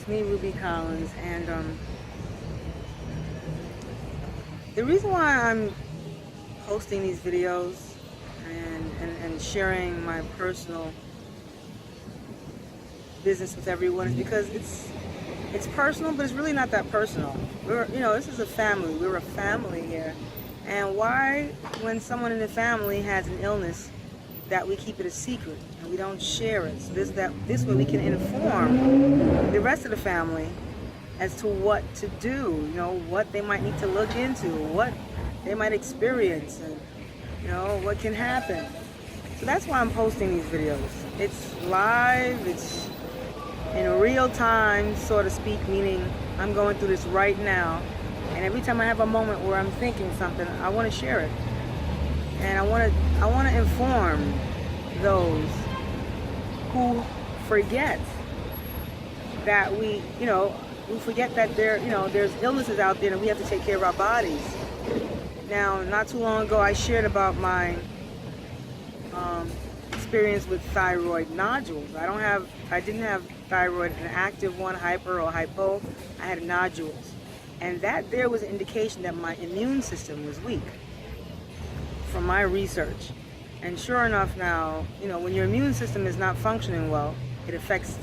it's me, Ruby Collins, and the reason why I'm posting these videos and sharing my personal business with everyone is because it's personal, but it's really not that personal. This is a family. We're a family here, and why, when someone in the family has an illness, that we keep it a secret and we don't share it. So this way we can inform the rest of the family as to what to do, what they might need to look into, what they might experience, and what can happen. So that's why I'm posting these videos. It's live, it's in real time, so to speak, meaning I'm going through this right now, and every time I have a moment where I'm thinking something, I want to share it. And I want to inform those who forget that we forget that there's illnesses out there and we have to take care of our bodies. Now, not too long ago, I shared about my experience with thyroid nodules. I didn't have thyroid, an active one, hyper or hypo. I had nodules, and that there was an indication that my immune system was weak, from my research. And sure enough, now, when your immune system is not functioning well, it affects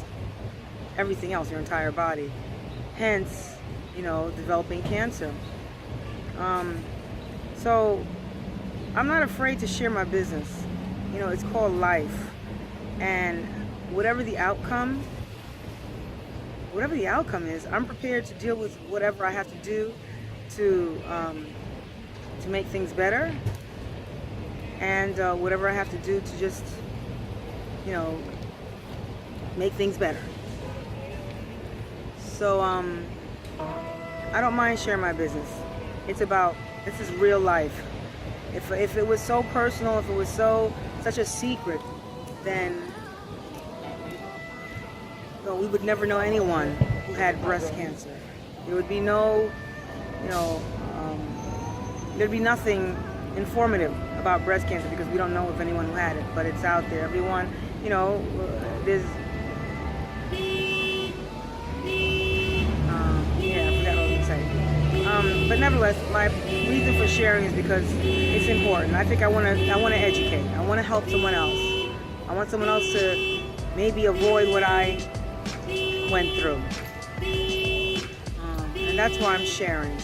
everything else, your entire body. Hence, developing cancer. So I'm not afraid to share my business. It's called life. And whatever the outcome is, I'm prepared to deal with whatever I have to do to make things better. And whatever I have to do to just, make things better. So I don't mind sharing my business. This is real life. If it was so personal, if it was such a secret, then we would never know anyone who had breast cancer. There would be there'd be nothing informative about breast cancer because we don't know of anyone who had it, but it's out there. Everyone, there's, I forgot what I was going to say. But nevertheless, my reason for sharing is because it's important. I think I want to educate. I want to help someone else. I want someone else to maybe avoid what I went through. And that's why I'm sharing.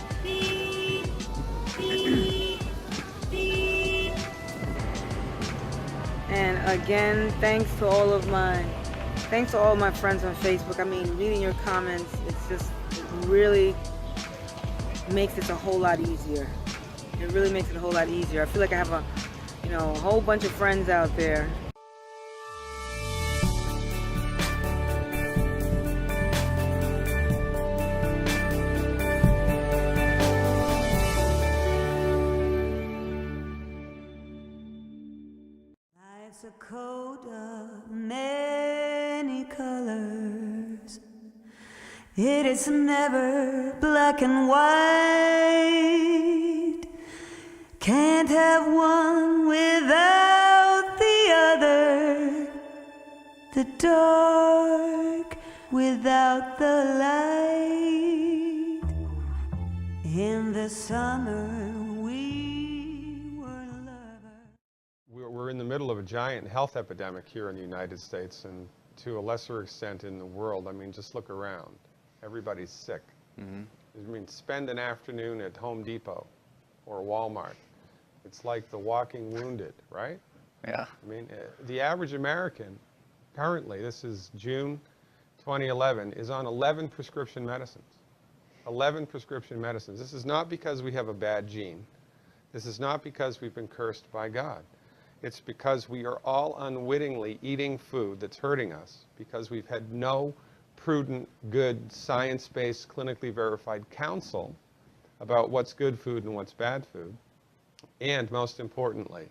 And again, thanks to all my friends on Facebook. I mean, reading your comments, it really makes it a whole lot easier. It really makes it a whole lot easier. I feel like I have a whole bunch of friends out there. Life's a coat of many colors. It is never black and white. Can't have one without the other. The dark without the light. In the summer we were lovers. We're in the middle of a giant health epidemic here in the United States, and to a lesser extent in the world. I mean, just look around. Everybody's sick. Mm-hmm. I mean, spend an afternoon at Home Depot or Walmart. It's like the walking wounded, right? Yeah. I mean, the average American, currently, this is June 2011, is on 11 prescription medicines. 11 prescription medicines. This is not because we have a bad gene. This is not because we've been cursed by God. It's because we are all unwittingly eating food that's hurting us because we've had no prudent, good, science-based, clinically verified counsel about what's good food and what's bad food. And most importantly,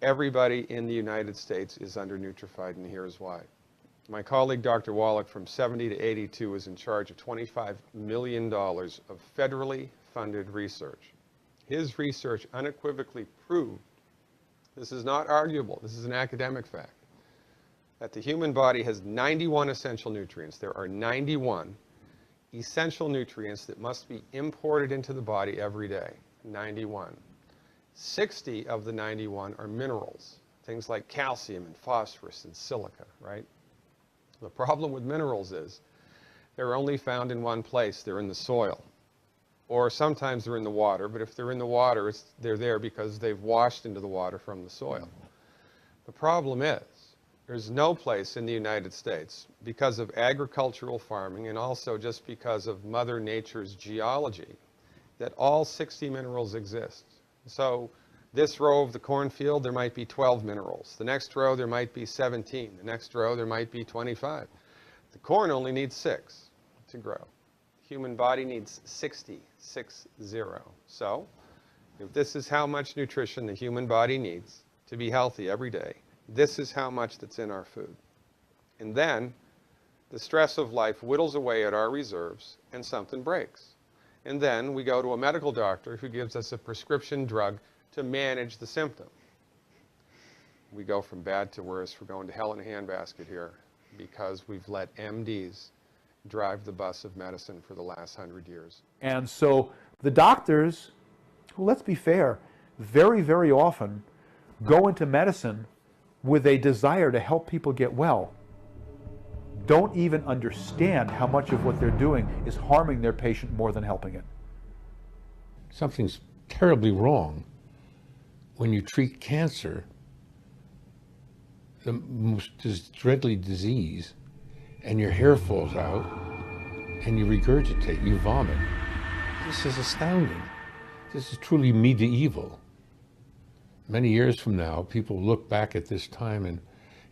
everybody in the United States is undernutrified, and here's why. My colleague, Dr. Wallach, from 70 to 82, was in charge of $25 million of federally funded research. His research unequivocally proved, this is not arguable, this is an academic fact, that the human body has 91 essential nutrients. There are 91 essential nutrients that must be imported into the body every day. 91. 60 of the 91 are minerals, things like calcium and phosphorus and silica, right? The problem with minerals is they're only found in one place. They're in the soil. Or sometimes they're in the water, but if they're in the water, they're there because they've washed into the water from the soil. The problem is, there's no place in the United States, because of agricultural farming and also just because of Mother Nature's geology, that all 60 minerals exist. So this row of the cornfield, there might be 12 minerals. The next row, there might be 17. The next row, there might be 25. The corn only needs 6 to grow. The human body needs 60, 6-0. So if this is how much nutrition the human body needs to be healthy every day, this is how much that's in our food. And then the stress of life whittles away at our reserves and something breaks. And then we go to a medical doctor who gives us a prescription drug to manage the symptom. We go from bad to worse. We're going to hell in a handbasket here because we've let MDs drive the bus of medicine for the last 100 years. And so the doctors, who, let's be fair, very, very often go into medicine with a desire to help people get well, don't even understand how much of what they're doing is harming their patient more than helping it. Something's terribly wrong when you treat cancer, the most deadly disease, and your hair falls out and you regurgitate, you vomit. This is astounding. This is truly medieval. Many years from now, people look back at this time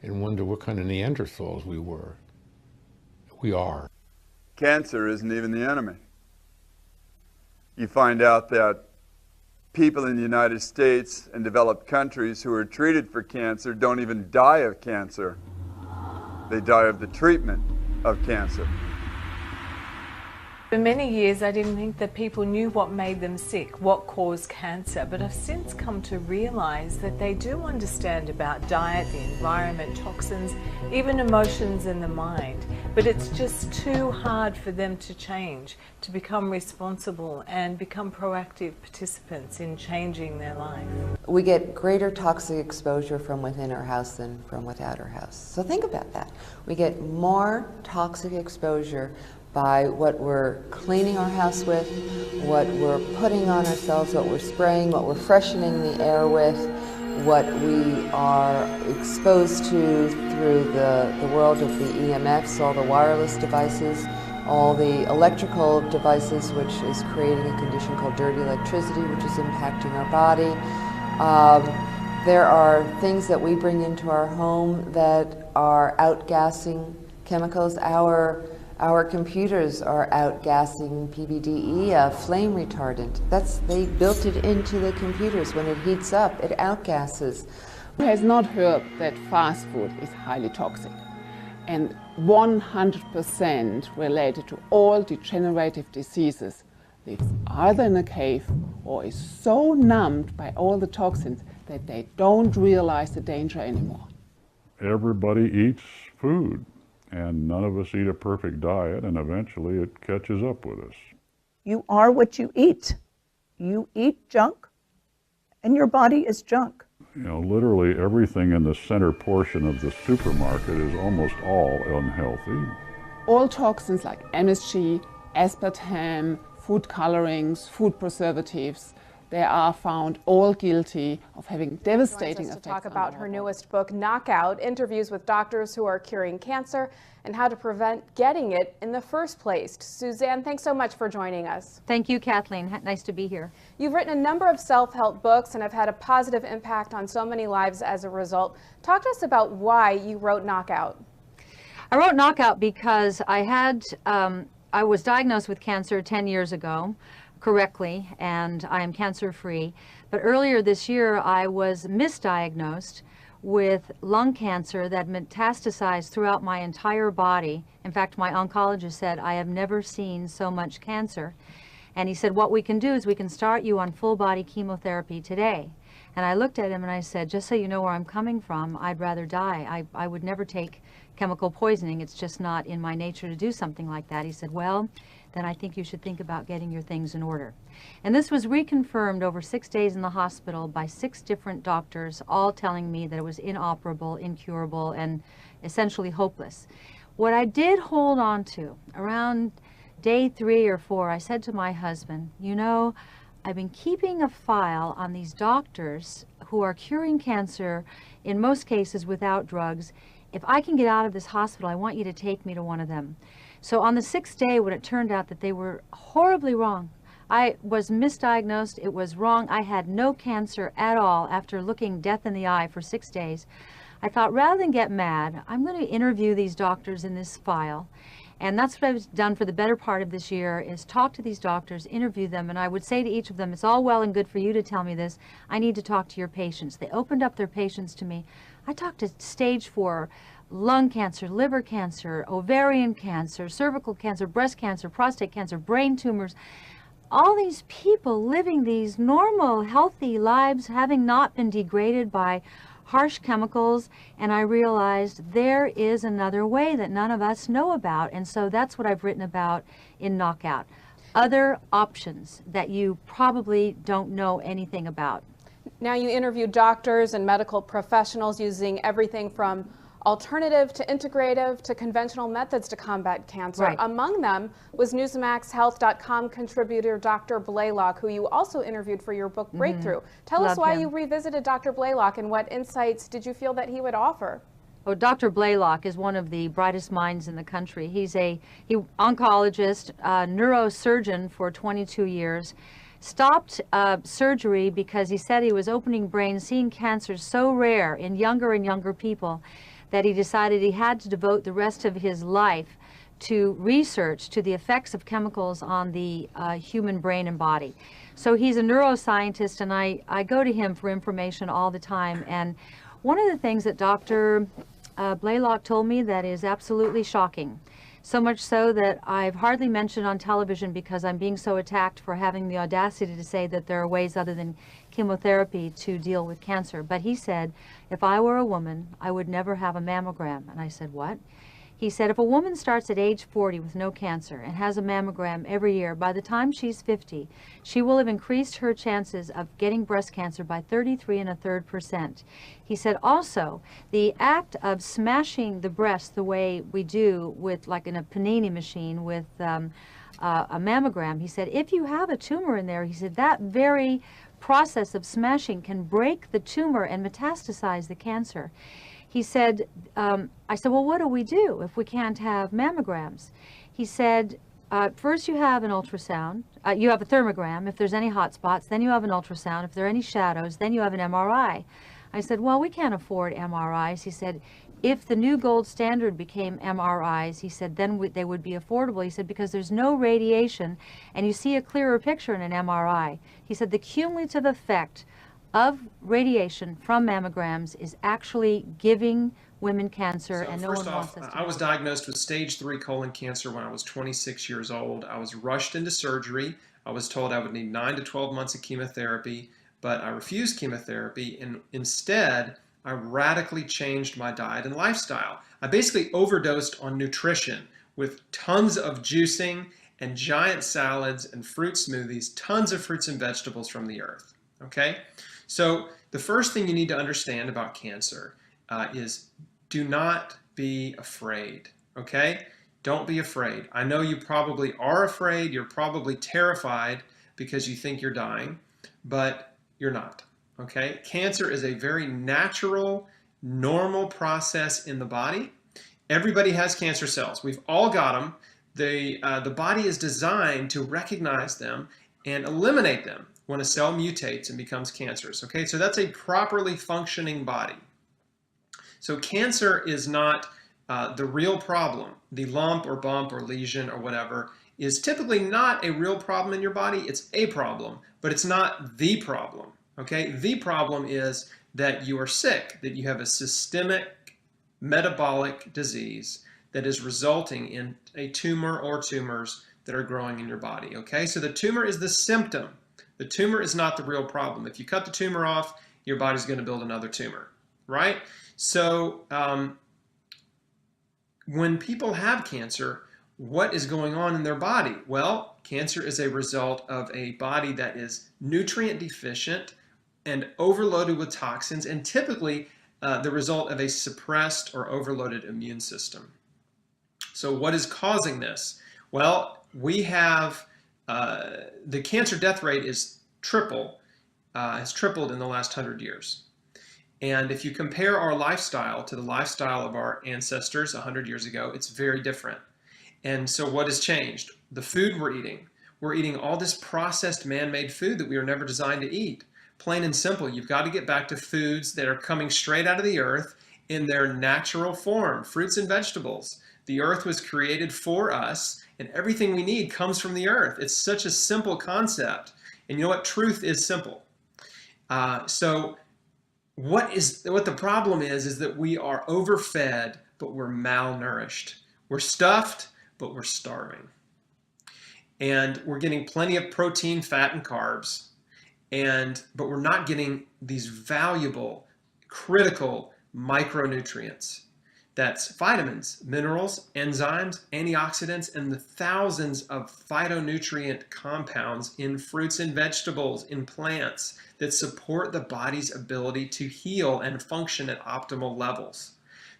and wonder what kind of Neanderthals we were. We are. Cancer isn't even the enemy. You find out that people in the United States and developed countries who are treated for cancer don't even die of cancer. They die of the treatment of cancer. For many years, I didn't think that people knew what made them sick, what caused cancer, but I've since come to realize that they do understand about diet, the environment, toxins, even emotions in the mind. But it's just too hard for them to change, to become responsible and become proactive participants in changing their life. We get greater toxic exposure from within our house than from without our house. So think about that. We get more toxic exposure by what we're cleaning our house with, what we're putting on ourselves, what we're spraying, what we're freshening the air with, what we are exposed to through the world of the EMFs, all the wireless devices, all the electrical devices, which is creating a condition called dirty electricity, which is impacting our body. There are things that we bring into our home that are outgassing chemicals. Our computers are outgassing PBDE, a flame retardant. They built it into the computers. When it heats up, it outgasses. Who has not heard that fast food is highly toxic and 100% related to all degenerative diseases, lives either in a cave or is so numbed by all the toxins that they don't realize the danger anymore. Everybody eats food, and none of us eat a perfect diet, and eventually it catches up with us. You are what you eat. You eat junk, and your body is junk. You know, literally everything in the center portion of the supermarket is almost all unhealthy. All toxins like MSG, aspartame, food colorings, food preservatives, they are found all guilty of having devastating effects. To talk about her newest book, Knockout, interviews with doctors who are curing cancer and how to prevent getting it in the first place. Suzanne, thanks so much for joining us. Thank you, Kathleen. Nice to be here. You've written a number of self-help books and have had a positive impact on so many lives as a result. Talk to us about why you wrote Knockout. I wrote Knockout because I was diagnosed with cancer 10 years ago. Correctly, and I am cancer-free. But earlier this year, I was misdiagnosed with lung cancer that metastasized throughout my entire body. In fact, my oncologist said, I have never seen so much cancer. And he said, what we can do is we can start you on full-body chemotherapy today. And I looked at him and I said, just so you know where I'm coming from, I'd rather die. I would never take chemical poisoning. It's just not in my nature to do something like that. He said, well, then I think you should think about getting your things in order. And this was reconfirmed over 6 days in the hospital by 6 different doctors, all telling me that it was inoperable, incurable, and essentially hopeless. What I did hold on to, around day 3 or 4, I said to my husband, you know, I've been keeping a file on these doctors who are curing cancer, in most cases without drugs. If I can get out of this hospital, I want you to take me to one of them. So on the 6th day, when it turned out that they were horribly wrong, I was misdiagnosed, it was wrong, I had no cancer at all after looking death in the eye for 6 days, I thought rather than get mad, I'm going to interview these doctors in this file. And that's what I've done for the better part of this year, is talk to these doctors, interview them, and I would say to each of them, it's all well and good for you to tell me this, I need to talk to your patients. They opened up their patients to me. I talked to stage 4, lung cancer, liver cancer, ovarian cancer, cervical cancer, breast cancer, prostate cancer, brain tumors. All these people living these normal, healthy lives, having not been degraded by harsh chemicals, and I realized there is another way that none of us know about, and so that's what I've written about in Knockout. Other options that you probably don't know anything about. Now, you interviewed doctors and medical professionals using everything from alternative to integrative to conventional methods to combat cancer. Right. Among them was NewsmaxHealth.com contributor Dr. Blaylock, who you also interviewed for your book Breakthrough. Tell us why you revisited Dr. Blaylock and what insights did you feel that he would offer? Oh, Dr. Blaylock is one of the brightest minds in the country. He's a oncologist, neurosurgeon for 22 years. Stopped surgery because he said he was opening brains, seeing cancers so rare in younger and younger people that he decided he had to devote the rest of his life to research, to the effects of chemicals on the human brain and body. So he's a neuroscientist, and I go to him for information all the time. And one of the things that Dr. Blaylock told me that is absolutely shocking, so much so that I've hardly mentioned on television because I'm being so attacked for having the audacity to say that there are ways other than chemotherapy to deal with cancer. But he said, if I were a woman, I would never have a mammogram. And I said, what? He said, if a woman starts at age 40 with no cancer and has a mammogram every year, by the time she's 50, she will have increased her chances of getting breast cancer by 33 1/3%. He said also, the act of smashing the breast the way we do with, like in a panini machine with a mammogram, he said, if you have a tumor in there, he said, that very process of smashing can break the tumor and metastasize the cancer. He said, I said, well, what do we do if we can't have mammograms? He said, first you have an ultrasound, you have a thermogram, if there's any hot spots, then you have an ultrasound, if there are any shadows, then you have an MRI. I said, well, we can't afford MRIs. He said, if the new gold standard became MRIs, he said, then they would be affordable. He said, because there's no radiation and you see a clearer picture in an MRI. He said, the cumulative effect of radiation from mammograms is actually giving women cancer, and no one wants us to. I was diagnosed with stage 3 colon cancer when I was 26 years old. I was rushed into surgery. I was told I would need 9 to 12 months of chemotherapy, but I refused chemotherapy, and instead I radically changed my diet and lifestyle. I basically overdosed on nutrition with tons of juicing and giant salads and fruit smoothies, tons of fruits and vegetables from the earth. Okay? So the first thing you need to understand about cancer is do not be afraid, okay? Don't be afraid. I know you probably are afraid, you're probably terrified because you think you're dying, but you're not, okay? Cancer is a very natural, normal process in the body. Everybody has cancer cells. We've all got them. The body is designed to recognize them and eliminate them when a cell mutates and becomes cancerous, okay? So that's a properly functioning body. So cancer is not the real problem. The lump or bump or lesion or whatever is typically not a real problem in your body. It's a problem, but it's not the problem, okay? The problem is that you are sick, that you have a systemic metabolic disease that is resulting in a tumor or tumors that are growing in your body, okay? So the tumor is the symptom. The tumor is not the real problem. If you cut the tumor off, your body's going to build another tumor, right? So when people have cancer, what is going on in their body? Well, cancer is a result of a body that is nutrient deficient and overloaded with toxins, and typically the result of a suppressed or overloaded immune system. So what is causing this? Well, we have the cancer death rate has tripled in the last 100 years. And if you compare our lifestyle to the lifestyle of our ancestors 100 years ago, it's very different. And so what has changed? The food we're eating. We're eating all this processed man-made food that we were never designed to eat. Plain and simple, you've got to get back to foods that are coming straight out of the earth in their natural form, fruits and vegetables. The earth was created for us, and everything we need comes from the earth. It's such a simple concept. And you know what? Truth is simple. So what the problem is that we are overfed, but we're malnourished. We're stuffed, but we're starving. And we're getting plenty of protein, fat, and carbs, but we're not getting these valuable, critical micronutrients. That's vitamins, minerals, enzymes, antioxidants, and the thousands of phytonutrient compounds in fruits and vegetables, in plants, that support the body's ability to heal and function at optimal levels.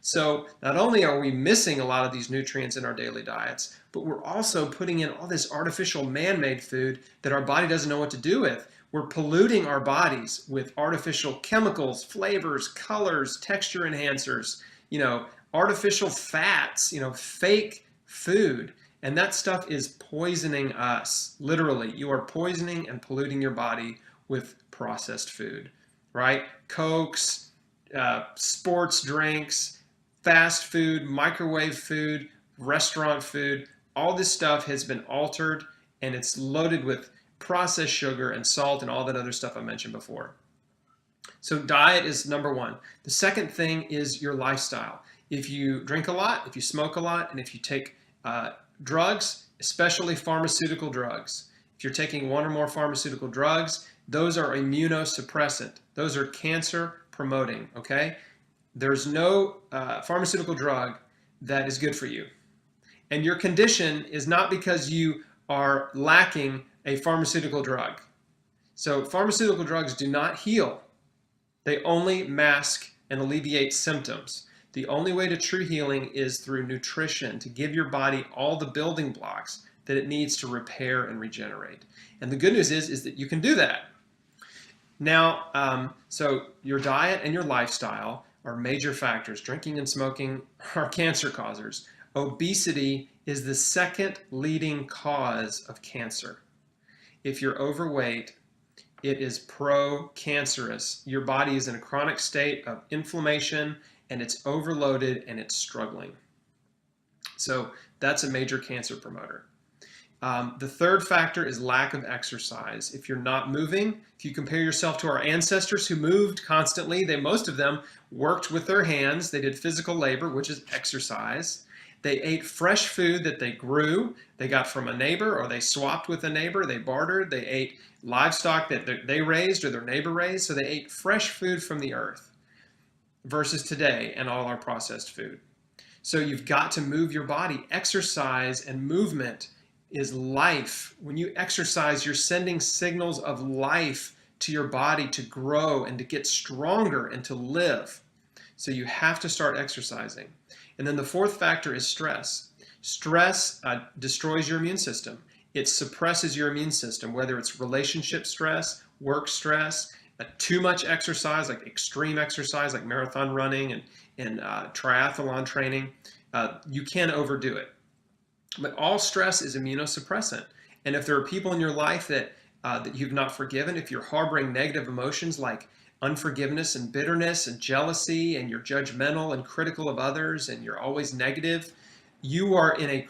So not only are we missing a lot of these nutrients in our daily diets, but we're also putting in all this artificial man-made food that our body doesn't know what to do with. We're polluting our bodies with artificial chemicals, flavors, colors, texture enhancers, artificial fats, fake food. And that stuff is poisoning us. Literally, you are poisoning and polluting your body with processed food, right? Cokes, sports drinks, fast food, microwave food, restaurant food, all this stuff has been altered, and it's loaded with processed sugar and salt and all that other stuff I mentioned before. So diet is number one. The second thing is your lifestyle. If you drink a lot, if you smoke a lot, and if you take drugs, especially pharmaceutical drugs, if you're taking one or more pharmaceutical drugs, those are immunosuppressant. Those are cancer promoting, okay? There's no pharmaceutical drug that is good for you. And your condition is not because you are lacking a pharmaceutical drug. So pharmaceutical drugs do not heal. They only mask and alleviate symptoms. The only way to true healing is through nutrition, to give your body all the building blocks that it needs to repair and regenerate. And the good news is that you can do that. Now, so your diet and your lifestyle are major factors. Drinking and smoking are cancer causers. Obesity is the second leading cause of cancer. If you're overweight, it is pro-cancerous. Your body is in a chronic state of inflammation, and it's overloaded and it's struggling. So that's a major cancer promoter. The third factor is lack of exercise. If you're not moving, if you compare yourself to our ancestors who moved constantly, most of them worked with their hands. They did physical labor, which is exercise. They ate fresh food that they grew, they got from a neighbor, or they swapped with a neighbor, they bartered, they ate livestock that they raised or their neighbor raised, so they ate fresh food from the earth versus today and all our processed food. So you've got to move your body. Exercise and movement is life. When you exercise, you're sending signals of life to your body to grow and to get stronger and to live. So you have to start exercising. And then the fourth factor is stress. Stress destroys your immune system. It suppresses your immune system, whether it's relationship stress, work stress, too much exercise, like extreme exercise, like marathon running and triathlon training. You can overdo it. But all stress is immunosuppressant. And if there are people in your life that you've not forgiven, if you're harboring negative emotions like unforgiveness and bitterness and jealousy, and you're judgmental and critical of others, and you're always negative, you are in a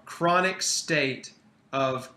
chronic state of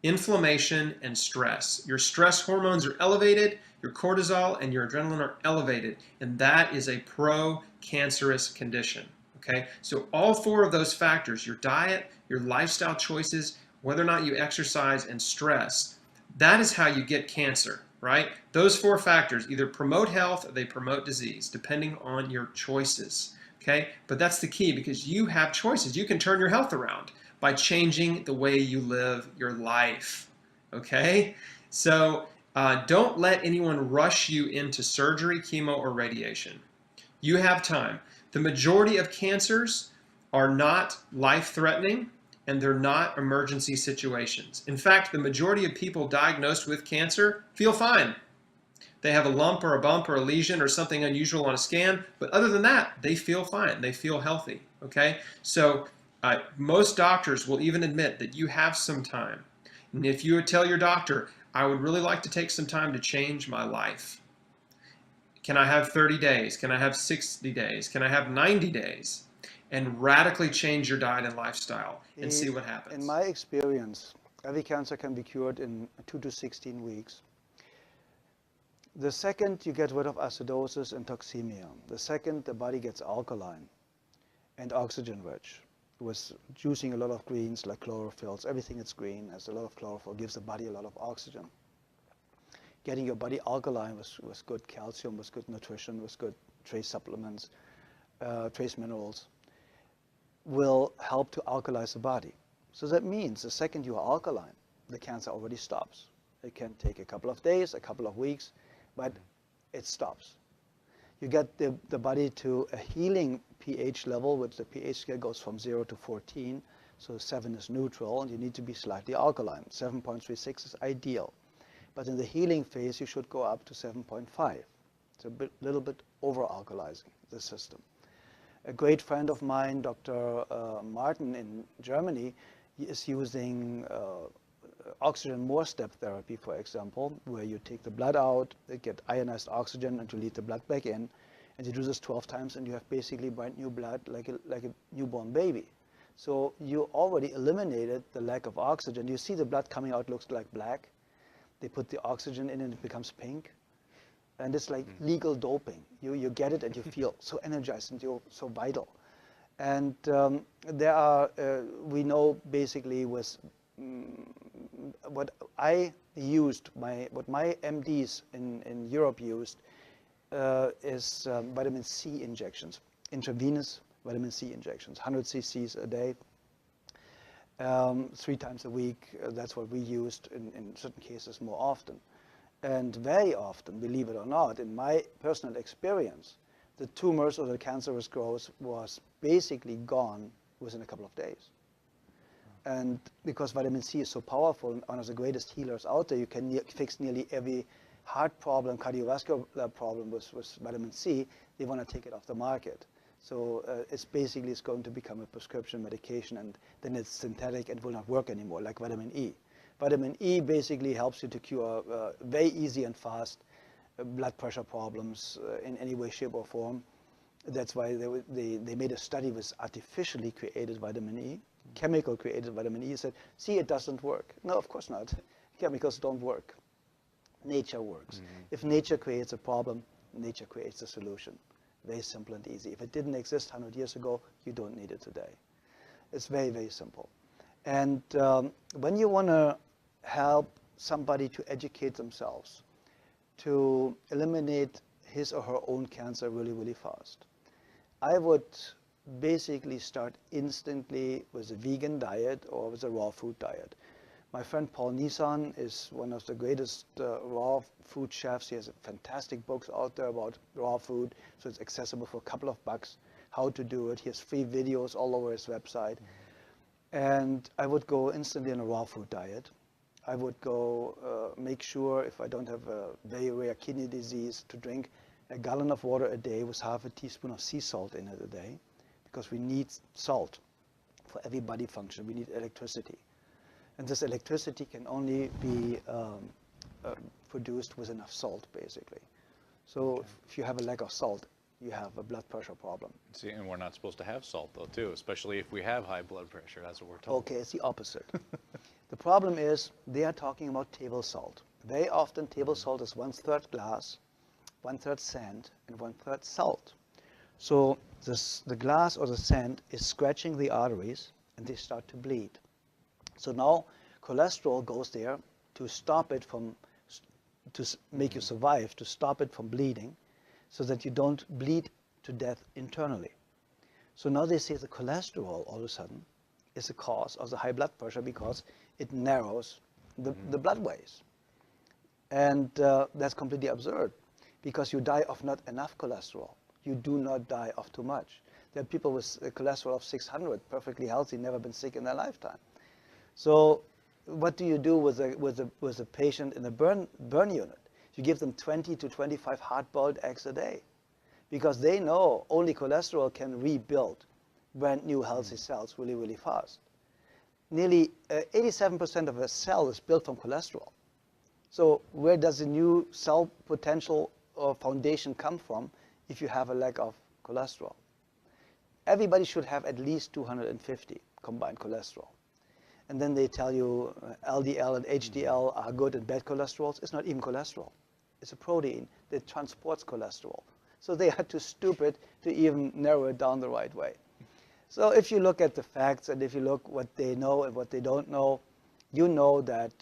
inflammation and stress. Your stress hormones are elevated, your cortisol and your adrenaline are elevated, and that is a pro-cancerous condition. Okay, so all four of those factors, your diet, your lifestyle choices, whether or not you exercise, and stress, that is how you get cancer. right? Those 4 factors either promote health or they promote disease, depending on your choices, okay? But that's the key, because you have choices. You can turn your health around by changing the way you live your life, okay? So don't let anyone rush you into surgery, chemo, or radiation. You have time. The majority of cancers are not life-threatening, and they're not emergency situations. In fact, the majority of people diagnosed with cancer feel fine. They have a lump or a bump or a lesion or something unusual on a scan, but other than that, they feel fine. They feel healthy, okay? So most doctors will even admit that you have some time. And if you would tell your doctor, I would really like to take some time to change my life. Can I have 30 days? Can I have 60 days? Can I have 90 days? And radically change your diet and lifestyle and see what happens. In my experience, every cancer can be cured in 2 to 16 weeks. The second you get rid of acidosis and toxemia, the second the body gets alkaline and oxygen rich, with juicing a lot of greens like chlorophylls, everything that's green has a lot of chlorophyll, gives the body a lot of oxygen. Getting your body alkaline with good calcium, with good nutrition, with good trace supplements, trace minerals, will help to alkalize the body. So that means the second you are alkaline, the cancer already stops. It can take a couple of days, a couple of weeks, but it stops. You get the body to a healing pH level, which the pH scale goes from 0 to 14, so 7 is neutral, and you need to be slightly alkaline. 7.36 is ideal. But in the healing phase, you should go up to 7.5. It's a little bit over-alkalizing the system. A great friend of mine, Dr. Martin in Germany, is using oxygen more step therapy, for example, where you take the blood out, get ionized oxygen, and you lead the blood back in. And you do this 12 times, and you have basically brand new blood, like a newborn baby. So you already eliminated the lack of oxygen. You see the blood coming out looks like black. They put the oxygen in, and it becomes pink. And it's like legal doping. You get it, and you feel so energized, and you're so vital. And there are, we know basically with what I used, what my MDs in Europe used is vitamin C injections, intravenous vitamin C injections, 100 cc's a day, 3 times a week. That's what we used in certain cases more often. And very often, believe it or not, in my personal experience, the tumors or the cancerous growth was basically gone within a couple of days. And because vitamin C is so powerful and one of the greatest healers out there, you can fix nearly every heart problem, cardiovascular problem with vitamin C. They want to take it off the market. So it's going to become a prescription medication, and then it's synthetic and will not work anymore, like vitamin E. Vitamin E basically helps you to cure very easy and fast blood pressure problems in any way, shape, or form. That's why they made a study with artificially created vitamin E, chemical created vitamin E. Said, see, it doesn't work. No, of course not. Chemicals don't work. Nature works. Mm-hmm. If nature creates a problem, nature creates a solution. Very simple and easy. If it didn't exist 100 years ago, you don't need it today. It's very, very simple. And when you want to help somebody to educate themselves, to eliminate his or her own cancer really, really fast, I would basically start instantly with a vegan diet or with a raw food diet. My friend Paul Nissan is one of the greatest raw food chefs. He has fantastic books out there about raw food, so it's accessible for a couple of bucks how to do it. He has free videos all over his website. And I would go instantly on a raw food diet. I would go make sure, if I don't have a very rare kidney disease, to drink a gallon of water a day with half a teaspoon of sea salt in it a day, because we need salt for every body function. We need electricity. And this electricity can only be produced with enough salt, basically. So if you have a lack of salt, you have a blood pressure problem. See, and we're not supposed to have salt, though, too, especially if we have high blood pressure. That's what we're told. Okay, it's the opposite. The problem is they are talking about table salt. Very often, table salt is 1/3 glass, 1/3 sand, and 1/3 salt. So the glass or the sand is scratching the arteries, and they start to bleed. So now cholesterol goes there to stop it from make you survive, to stop it from bleeding, so that you don't bleed to death internally. So now they say the cholesterol all of a sudden is the cause of the high blood pressure because it narrows the bloodways. And that's completely absurd, because you die of not enough cholesterol. You do not die of too much. There are people with a cholesterol of 600, perfectly healthy, never been sick in their lifetime. So what do you do with a patient in a burn unit? You give them 20 to 25 hard-boiled eggs a day, because they know only cholesterol can rebuild brand new healthy cells really, really fast. Nearly 87% of a cell is built from cholesterol. So where does the new cell potential or foundation come from if you have a lack of cholesterol? Everybody should have at least 250 combined cholesterol. And then they tell you LDL and HDL are good and bad cholesterols. It's not even cholesterol. It's a protein that transports cholesterol. So they are too stupid to even narrow it down the right way. So if you look at the facts and if you look what they know and what they don't know, you know that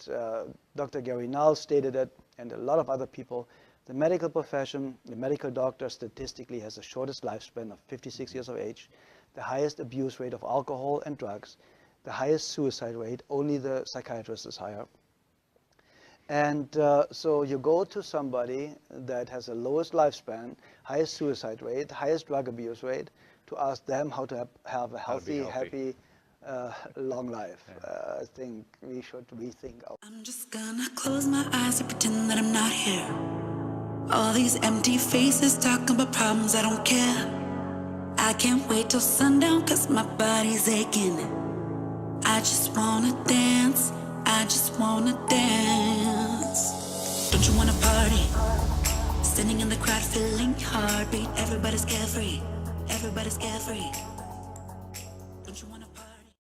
Dr. Gary Null stated it, and a lot of other people. The medical profession, the medical doctor statistically has the shortest lifespan of 56 years of age, the highest abuse rate of alcohol and drugs, the highest suicide rate, only the psychiatrist is higher. And so you go to somebody that has the lowest lifespan, highest suicide rate, highest drug abuse rate, to ask them how to have a healthy, happy, long life. I think we should rethink our... I'm just gonna close my eyes and pretend that I'm not here. All these empty faces talking about problems, I don't care. I can't wait till sundown cause my body's aching. I just wanna dance, I just wanna dance. Don't you wanna party? Standing in the crowd feeling heartbeat. Everybody's carefree, everybody's carefree.